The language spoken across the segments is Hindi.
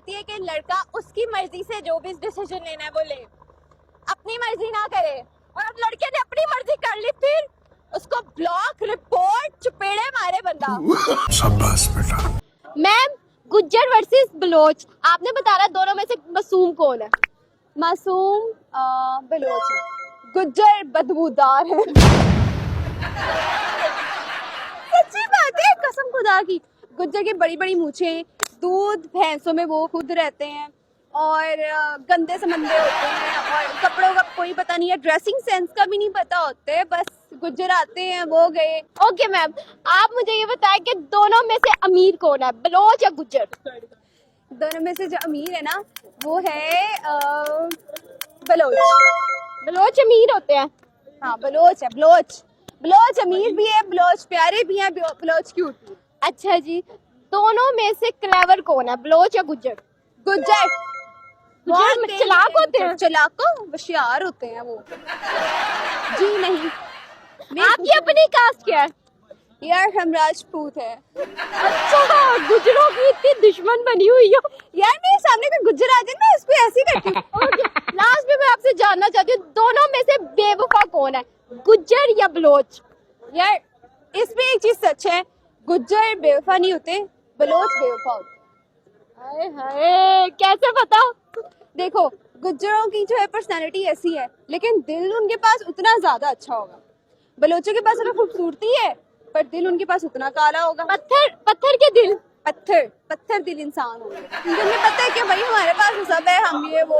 चाहती है कि लड़का उसकी मर्जी से जो भी डिसीजन लेना है वो ले, अपनी मर्जी ना करे। और अब लड़के ने अपनी मर्जी कर ली, फिर उसको ब्लॉक, रिपोर्ट, चुपेड़े मारे बंदा। शाबाश बेटा। मैम, गुज्जर वर्सेस बलोच, आपने बताना दोनों में से मासूम कौन है? मासूम बलोच है, गुज्जर बदबूदार है। सच्ची बात है, कसम खुदा की। गुज्जर की बड़ी बड़ी मूछें, दूध भैंसों में वो खुद रहते हैं और गंदे समंदे होते हैं और कपड़ों का कोई पता नहीं है, ड्रेसिंग सेंस का भी नहीं पता होते, बस गुज्जर आते हैं वो गए। ओके मैम, आप मुझे ये बताएं कि दोनों में से अमीर कौन है, बलोच या गुज्जर? दोनों में से जो अमीर है ना वो है बलोच। बलोच अमीर होते हैं। हाँ, बलोच है, बलोच। बलोच अमीर भी है, बलोच प्यारे भी हैं, बलोच क्यूट भी है। अच्छा जी, दोनों में से क्लेवर कौन है, बलोच या गुज्जर? गुज्जर। बहुत चालाक होते हैं, चालाक होशियार होते हैं वो। जी नहीं। आपकी अपनी कास्ट क्या है? यार हम राजपूत है। अच्छा, गुजरों की इतनी दुश्मन बनी हुई हो। यार मेरे सामने कोई गुजर आ जाए ना, उसको ऐसे ही करती हूँ। लास्ट में मैं आपसे जानना चाहती हूँ, दोनों में से बेवफा कौन है, गुज्जर या बलोच? यार इसमें एक चीज सच है, गुज्जर बेवफा नहीं होते, बलोच बेवफा होते। हाय हाय, कैसे पता? देखो, गुज्जरों की जो है पर्सनालिटी ऐसी है, लेकिन दिल उनके पास उतना ज्यादा अच्छा होगा। बलोचों के पास अगर खूबसूरती है पर दिल उनके पास उतना काला होगा। पत्थर के दिल, पत्थर दिल इंसान होगा, क्योंकि उन्हें पता है कि भाई हमारे पास सब है, हम ये वो।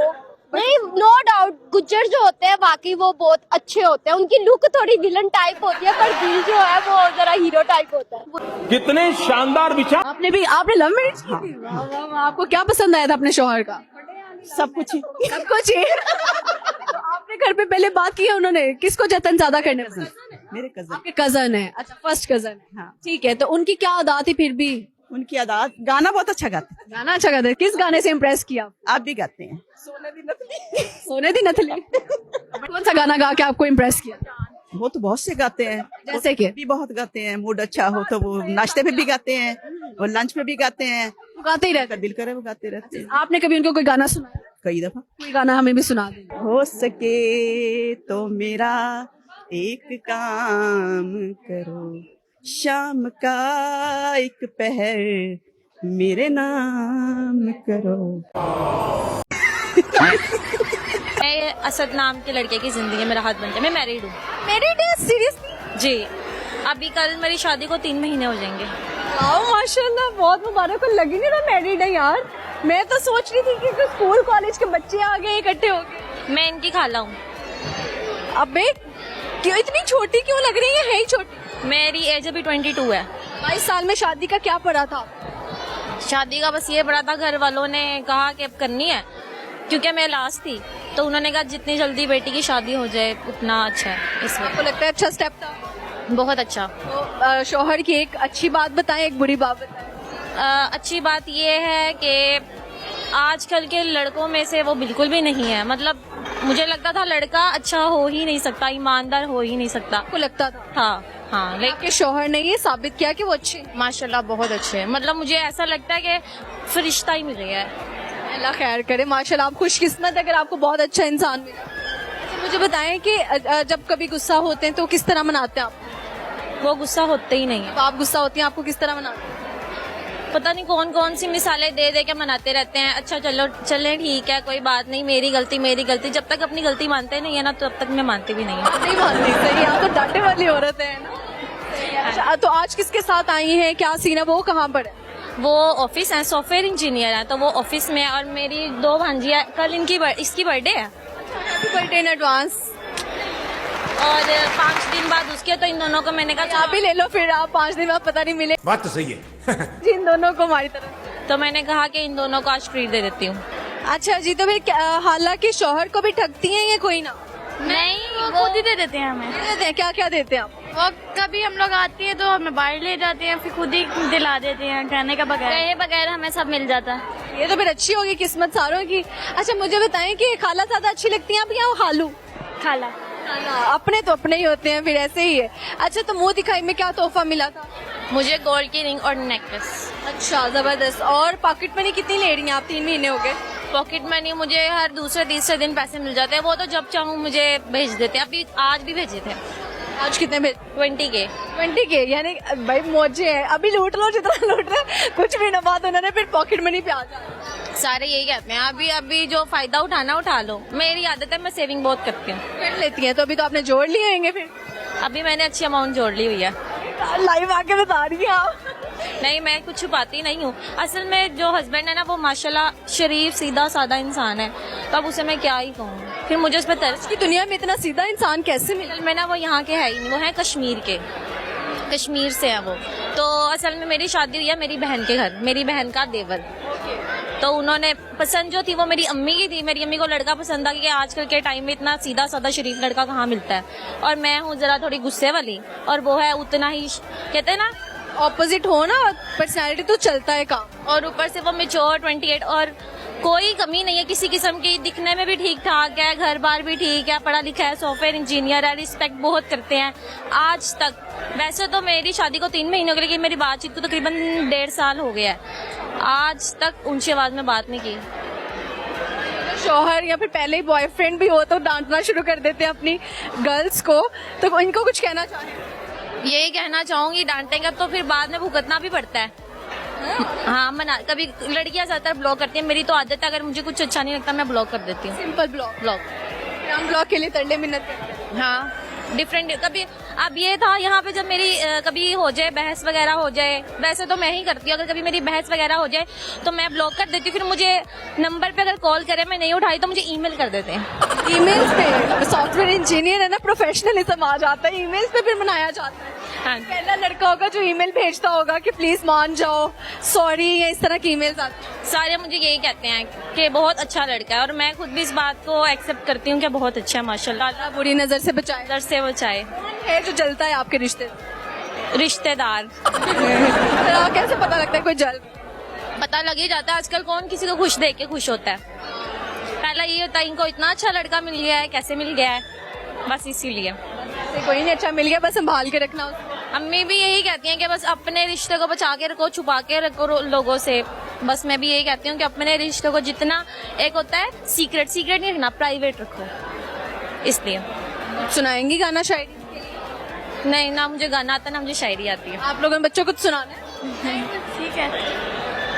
नहीं, नो डाउट, गुज्जर जो होते हैं वाकई वो बहुत अच्छे होते हैं, उनकी लुक थोड़ी विलन टाइप होती है पर दिल जो है वो जरा हीरो टाइप होता है। कितने शानदार विचार। आपने लव मैरिज की थी? वाह वाह वाह। आपको क्या पसंद आया था अपने शौहर का? सब कुछ ही। सब कुछ ही। तो आपने घर पे पहले बात की है उन्होंने, किसको जतन ज्यादा करने पसंद? मेरे कजन। आपके कजन है? अच्छा, फर्स्ट कजन है। हाँ। ठीक है, तो उनकी क्या अदा थी फिर भी? उनकी अदा, गाना बहुत अच्छा गाते हैं। गाना अच्छा गाते हैं। किस गाने से इम्प्रेस किया? आप भी गाते हैं। सोने दी नथली। कौन सा गाना गा के आपको इम्प्रेस किया? वो तो बहुत से गाते हैं, जैसे कि भी बहुत गाते हैं। मूड अच्छा हो तो वो नाश्ते पे भी गाते हैं और लंच पे भी गाते हैं, वो गाते ही रहते दिल करे वो गाते रहते हैं। हैं। आपने कभी उनको कोई गाना सुना? कई दफा। कोई गाना हमें भी सुना दें। हो सके तो मेरा एक काम करो, शाम का एक पहर मेरे नाम करो। मैं असद नाम के लड़के की जिंदगी में राहत बन जाए। मैं मैरिड हूँ। मैरिड है? सीरियसली? जी, अभी कल मेरी शादी को 3 महीने हो जाएंगे। वाह माशाल्लाह, बहुत मुबारक हो। लगी नहीं रहा मैरिड है यार। मैं तो सोच रही थी कि स्कूल कॉलेज के बच्चे आ गए इकट्ठे हो गए। मैं इनकी खाला हूँ। अबे क्यों इतनी छोटी क्यों लग रही है ही छोटी? मेरी एज अभी 22 है। 22 साल में शादी का क्या पड़ा था? शादी का बस ये पड़ा था, घर वालों ने कहा कि अब करनी है, क्योंकि मैं लास्ट थी, तो उन्होंने कहा जितनी जल्दी बेटी की शादी हो जाए उतना अच्छा है। इसमें आपको लगता है अच्छा स्टेप था? बहुत अच्छा। तो शौहर की एक अच्छी बात बताएं, एक बुरी बात बताएं। अच्छी बात ये है कि आजकल के लड़कों में से वो बिल्कुल भी नहीं है। मतलब मुझे लगता था लड़का अच्छा हो ही नहीं सकता, ईमानदार हो ही नहीं सकता। आपको लगता था? हाँ हाँ, लेकिन शौहर ने ये साबित किया कि वो अच्छे हैं। माशाल्लाह बहुत अच्छे हैं। मतलब मुझे ऐसा लगता है कि फरिश्ता ही मिल गया है। अल्लाह खैर करे। माशाल्लाह, आप खुशकिस्मत अगर आपको बहुत अच्छा इंसान मिला। अच्छा, मुझे बताएं कि जब कभी गुस्सा होते हैं तो किस तरह मनाते हैं आप? वो गुस्सा होते ही नहीं है। तो आप गुस्सा होती हैं, आपको किस तरह मनाते हैं? पता नहीं कौन कौन सी मिसालें दे दे के मनाते रहते हैं। अच्छा चलो चले ठीक है, कोई बात नहीं, मेरी गलती। जब तक अपनी गलती मानते नहीं है ना, तब तक मैं मानती भी नहीं हूँ। नहीं मानती? सही, आप तो डांटे वाली औरत है ना। अच्छा, तो आज किसके साथ आई हैं, क्या सीन है, वो कहाँ पर है? वो ऑफिस है, सॉफ्टवेयर इंजीनियर है, तो वो ऑफिस में। और मेरी 2 भांजियाँ, कल इसकी बर्थडे है। Happy birthday in advance. और 5 दिन बाद उसके, तो इन दोनों को मैंने कहा आप ही ले लो फिर, आप 5 दिन बाद पता नहीं मिले। बात तो सही है। इन दोनों को हमारी तरफ। तो मैंने कहा कि इन दोनों को आज ट्रीट दे देती हूँ। अच्छा जी, तो फिर हालांकि शौहर को भी ठगती हैं ये कोई ना? नहीं, वो खुद ही दे देते हैं हमें। देते हैं? क्या क्या देते हैं आप? वो कभी हम लोग आती है तो हमें बाहर ले जाते हैं, फिर खुद ही दिला देते हैं, कहने का बगैर। कहे बगैर हमें सब मिल जाता है। ये तो फिर अच्छी होगी किस्मत सारों की। अच्छा, मुझे बताएं कि खाला ज्यादा अच्छी लगती हैं आप या खालू? खाला। अपने तो अपने ही होते हैं, फिर ऐसे ही है। अच्छा, तो मुंह दिखाई में क्या तोहफा मिला था? मुझे गोल्ड की रिंग और नेकलेस। अच्छा, जबरदस्त। और पॉकेट मनी कितनी ले रही हैं आप? 3 महीने हो गए। पॉकेट मनी मुझे हर दूसरे तीसरे दिन पैसे मिल जाते हैं, वो तो जब चाहूँ मुझे भेज देते हैं। अभी आज भी भेजे थे आज कितने भेज? 20 के। 20 के, यानी भाई मौजे हैं, अभी लूट लो जितना लूट रहे, कुछ महीनों बाद उन्होंने फिर पॉकेट मनी पे आ जाना। सारे यही कहते हैं, अभी जो फायदा उठाना उठा लो। मेरी आदत है, मैं सेविंग बहुत करती हूँ। कर लेती हैं, तो अभी तो आपने जोड़ लिए होंगे फिर। अभी मैंने अच्छी अमाउंट जोड़ ली हुई है। लाइव आके बता रही हैं आप। नहीं, मैं कुछ छुपाती नहीं हूँ। असल में जो हस्बैंड है ना, वो माशाल्लाह शरीफ सीधा साधा इंसान है, तो अब उसे मैं क्या ही कहूँ। फिर मुझे उस पर तरस की दुनिया में इतना सीधा इंसान कैसे मिला? असल में ना वो यहाँ के है ही नहीं, वो है कश्मीर के, कश्मीर से है वो। तो असल में मेरी शादी हुई है मेरी बहन के घर, मेरी बहन का देवर। तो उन्होंने पसंद जो थी वो मेरी अम्मी की थी। मेरी अम्मी को लड़का पसंद आ कि आजकल के टाइम में इतना सीधा साधा शरीफ लड़का कहाँ मिलता है, और मैं हूँ जरा थोड़ी गुस्से वाली, और वो है उतना ही, कहते हैं ना, ऑपोजिट हो ना, पर्सनैलिटी तो चलता है काम। और ऊपर से वो मेच्योर 28, और कोई कमी नहीं है किसी किस्म की। दिखने में भी ठीक ठाक है, घर बार भी ठीक है, पढ़ा लिखा है, सॉफ्टवेयर इंजीनियर है, रिस्पेक्ट बहुत करते हैं आज तक। वैसे तो मेरी शादी को 3 महीने हो गए, लेकिन मेरी बातचीत को तकरीबन 1.5 साल हो गया है। आज तक ऊंची आवाज में बात नहीं की। शौहर या फिर पहले ही बॉयफ्रेंड भी हो तो डांटना शुरू कर देते हैं अपनी गर्ल्स को, तो इनको कुछ कहना चाहें? यही कहना चाहूंगी, डांटेंगे तो फिर बाद में भुगतना भी पड़ता है। हाँ, मना कभी लड़कियां ज्यादातर ब्लॉक करती है। मेरी तो आदत है, अगर मुझे कुछ अच्छा नहीं लगता मैं ब्लॉक कर देती हूँ। Simple block. हम ब्लॉक के लिए तरले मिन्नत करते हैं। हाँ, डिफरेंट कभी। अब ये था यहाँ पे जब मेरी कभी हो जाए बहस वगैरह हो जाए, वैसे तो मैं ही करती हूँ, अगर कभी मेरी बहस वगैरह हो जाए तो मैं ब्लॉक कर देती हूँ। फिर मुझे नंबर पे अगर कॉल करे मैं नहीं उठाई तो मुझे ईमेल कर देते हैं। ईमेल्स पे सॉफ्टवेयर इंजीनियर है ना, प्रोफेशनलिज्म आ जाता है, ईमेल्स पे फिर मनाया जाता है। हाँ, पहला लड़का होगा जो ईमेल भेजता होगा कि प्लीज मान जाओ, सॉरी, या इस तरह की ईमेल्स आती हैं। सारे मुझे यही कहते हैं कि बहुत अच्छा लड़का है, और मैं खुद भी इस बात को एक्सेप्ट करती हूँ कि बहुत अच्छा है माशाल्लाह। अल्लाह बुरी नजर से बचाए। नजर से बचाए। है जो जलता है आपके रिश्ते रिश्तेदार तो कैसे पता लगता है कोई जल? पता लग ही जाता है। आजकल कौन किसी को खुश देख के खुश होता है? पहला ये होता है इनको इतना अच्छा लड़का मिल गया है, कैसे मिल गया है, बस इसीलिए। कोई नहीं अच्छा मिल गया, बस संभाल के रखना उसको। अम्मी भी यही कहती हैं कि बस अपने रिश्ते को बचा के रखो, छुपा के रखो लोगों से। बस मैं भी यही कहती हूँ कि अपने रिश्ते को जितना, एक होता है सीक्रेट नहीं रखना, प्राइवेट रखो। इसलिए सुनाएंगी गाना शायरी? नहीं ना, मुझे गाना आता ना मुझे शायरी आती है। आप लोगों ने बच्चों को तो सुनाना है? ठीक है,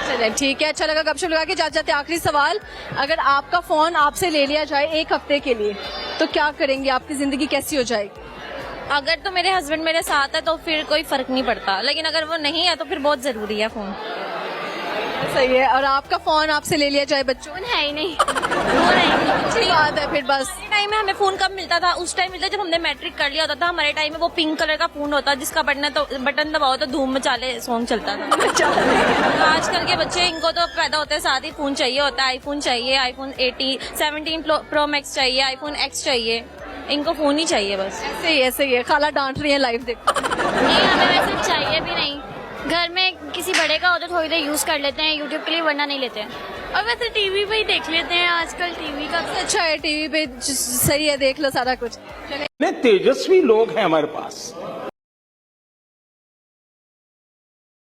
चलिए ठीक है। अच्छा लगा गपशप लगा के। जाते आखिरी सवाल, अगर आपका फोन आपसे ले लिया जाए 1 हफ्ते के लिए तो क्या करेंगे? आपकी जिंदगी कैसी हो जाएगी? अगर तो मेरे हस्बैंड मेरे साथ है तो फिर कोई फर्क नहीं पड़ता, लेकिन अगर वो नहीं है तो फिर बहुत जरूरी है फोन। सही है। और आपका फोन आपसे ले लिया जाए बच्चों? है ही नहीं, वो नहीं। अच्छी बात है। फिर बस टाइम में हमें फोन कब मिलता था? उस टाइम मिलता जब हमने मैट्रिक कर लिया होता था। हमारे टाइम में वो पिंक कलर का फोन होता जिसका बटन दबाओ तो धूम मचाले सॉन्ग चलता था। आजकल के बच्चे, इनको तो पैदा होते साथ ही फोन चाहिए होता है। आईफोन चाहिए, आईफोन 17 प्रो मैक्स चाहिए, आईफोन X चाहिए, इनको फोन ही चाहिए बस। ऐसे ही है। खाला डांट रही है लाइव देखो। नहीं, हमें वैसे चाहिए भी नहीं। घर में किसी बड़े का हो तो थोड़ी देर यूज कर लेते हैं यूट्यूब के लिए, वरना नहीं लेते हैं। और वैसे टीवी पे ही देख लेते हैं, आजकल टीवी का अच्छा है, टीवी पे सही है, देख लो सारा कुछ। तेजस्वी लोग हैं हमारे पास।